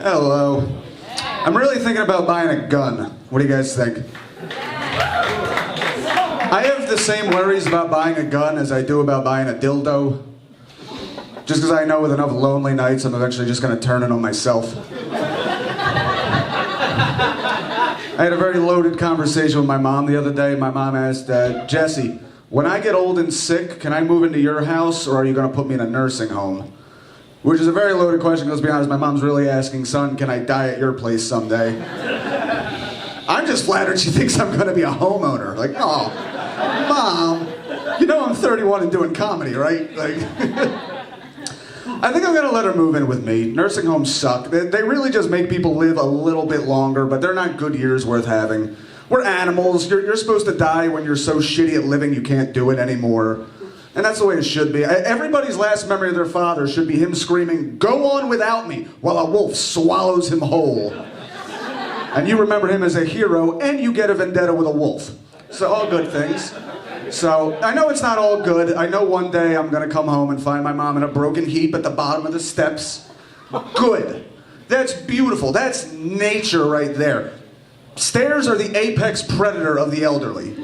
Hello. I'm really thinking about buying a gun. What do you guys think? I have the same worries about buying a gun as I do about buying a dildo. Just because I know with enough lonely nights, I'm eventually just going to turn it on myself. I had a very loaded conversation with my mom the other day. My mom asked, Jesse, when I get old and sick, can I move into your house or are you going to put me in a nursing home? Which is a very loaded question, because to be honest, my mom's really asking, son, can I die at your place someday? I'm just flattered she thinks I'm going to be a homeowner. Like, oh, Mom, you know I'm 31 and doing comedy, right? Like, I think I'm going to let her move in with me. Nursing homes suck. They really just make people live a little bit longer, but they're not good years worth having. We're animals. You're supposed to die when you're so shitty at living you can't do it anymore. And that's the way it should be. Everybody's last memory of their father should be him screaming, "Go on without me," while a wolf swallows him whole. And you remember him as a hero, and you get a vendetta with a wolf. So all good things. So I know it's not all good. I know one day I'm gonna come home and find my mom in a broken heap at the bottom of the steps. Good. That's beautiful. That's nature right there. Stairs are the apex predator of the elderly.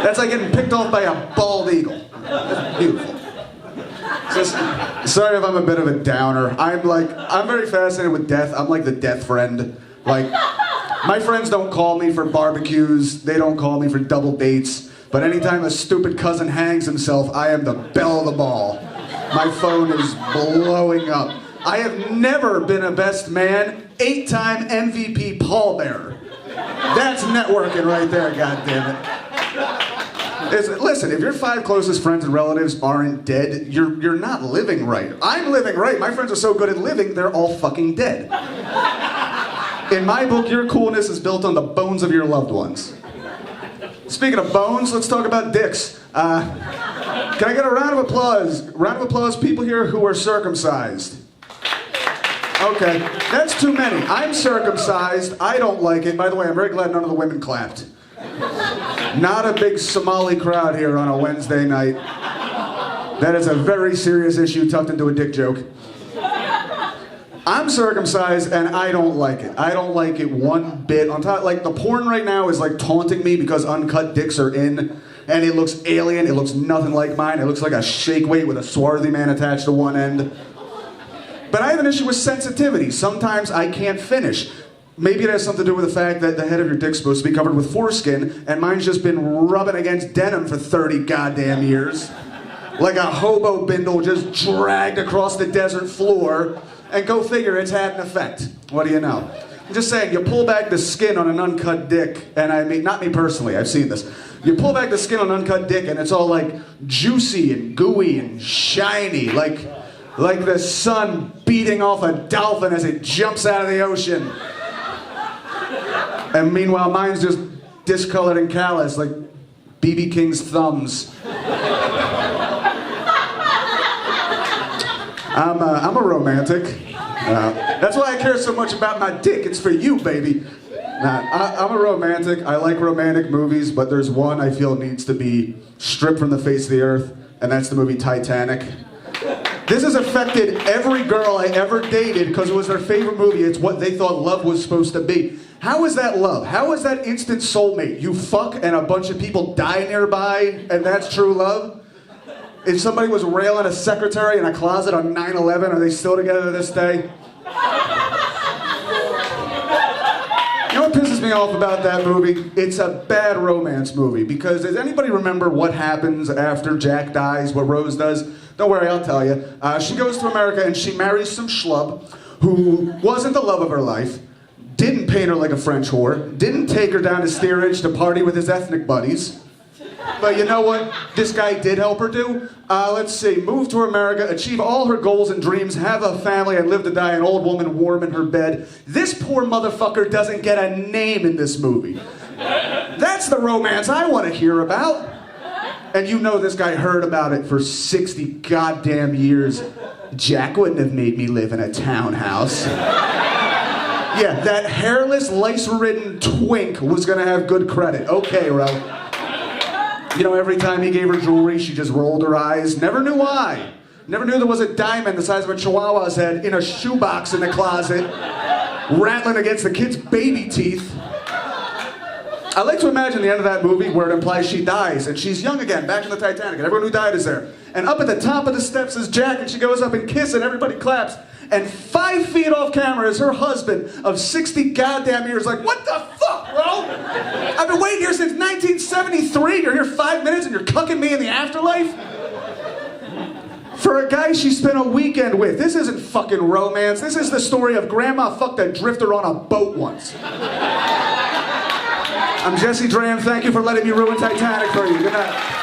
That's like getting picked off by a bald eagle. That's beautiful. Just, sorry if I'm a bit of a downer. I'm very fascinated with death. I'm like the death friend. Like, my friends don't call me for barbecues. They don't call me for double dates. But anytime a stupid cousin hangs himself, I am the belle of the ball. My phone is blowing up. I have never been a best man, 8-time MVP pallbearer. That's networking right there, goddammit. Listen, if your 5 closest friends and relatives aren't dead, you're not living right. I'm living right. My friends are so good at living, they're all fucking dead. In my book, your coolness is built on the bones of your loved ones. Speaking of bones, let's talk about dicks. Can I get a round of applause? Round of applause, people here who are circumcised. Okay, that's too many. I'm circumcised. I don't like it. By the way, I'm very glad none of the women clapped. Not a big Somali crowd here on a Wednesday night. That is a very serious issue tucked into a dick joke. I'm circumcised and I don't like it. I don't like it one bit. On top, like the porn right now is like taunting me because uncut dicks are in, and it looks alien. It looks nothing like mine. It looks like a shake weight with a swarthy man attached to one end. But I have an issue with sensitivity. Sometimes I can't finish. Maybe it has something to do with the fact that the head of your dick's supposed to be covered with foreskin, and mine's just been rubbing against denim for 30 goddamn years. Like a hobo bindle just dragged across the desert floor, and go figure, it's had an effect. What do you know? I'm just saying, you pull back the skin on an uncut dick, and I mean, not me personally, I've seen this. You pull back the skin on an uncut dick, and it's all like juicy and gooey and shiny, like the sun beating off a dolphin as it jumps out of the ocean. And meanwhile, mine's just discolored and callous, like B.B. King's thumbs. I'm a romantic. That's why I care so much about my dick. It's for you, baby. I'm a romantic. I like romantic movies, but there's one I feel needs to be stripped from the face of the earth, and that's the movie Titanic. This has affected every girl I ever dated because it was their favorite movie. It's what they thought love was supposed to be. How is that love? How is that instant soulmate? You fuck and a bunch of people die nearby, and that's true love? If somebody was railing a secretary in a closet on 9/11, are they still together to this day? You know what pisses me off about that movie? It's a bad romance movie, because does anybody remember what happens after Jack dies, what Rose does? Don't worry, I'll tell you. She goes to America and she marries some schlub who wasn't the love of her life, didn't paint her like a French whore, didn't take her down to steerage to party with his ethnic buddies. But you know what this guy did help her do? Let's see, move to America, achieve all her goals and dreams, have a family, and live to die an old woman warm in her bed. This poor motherfucker doesn't get a name in this movie. That's the romance I want to hear about. And you know this guy heard about it for 60 goddamn years. Jack wouldn't have made me live in a townhouse. Yeah, that hairless, lice-ridden twink was gonna have good credit. Okay, Ro. You know, every time he gave her jewelry, she just rolled her eyes. Never knew why. Never knew there was a diamond the size of a chihuahua's head in a shoebox in the closet, rattling against the kid's baby teeth. I like to imagine the end of that movie where it implies she dies and she's young again, back in the Titanic, and everyone who died is there. And up at the top of the steps is Jack, and she goes up and kisses, and everybody claps. And 5 feet off camera is her husband of 60 goddamn years, like, what the fuck, bro? I've been waiting here since 1973. You're here 5 minutes and you're cucking me in the afterlife? For a guy she spent a weekend with, this isn't fucking romance. This is the story of grandma fucked a drifter on a boat once. I'm Jesse Draham. Thank you for letting me ruin Titanic for you. Good night.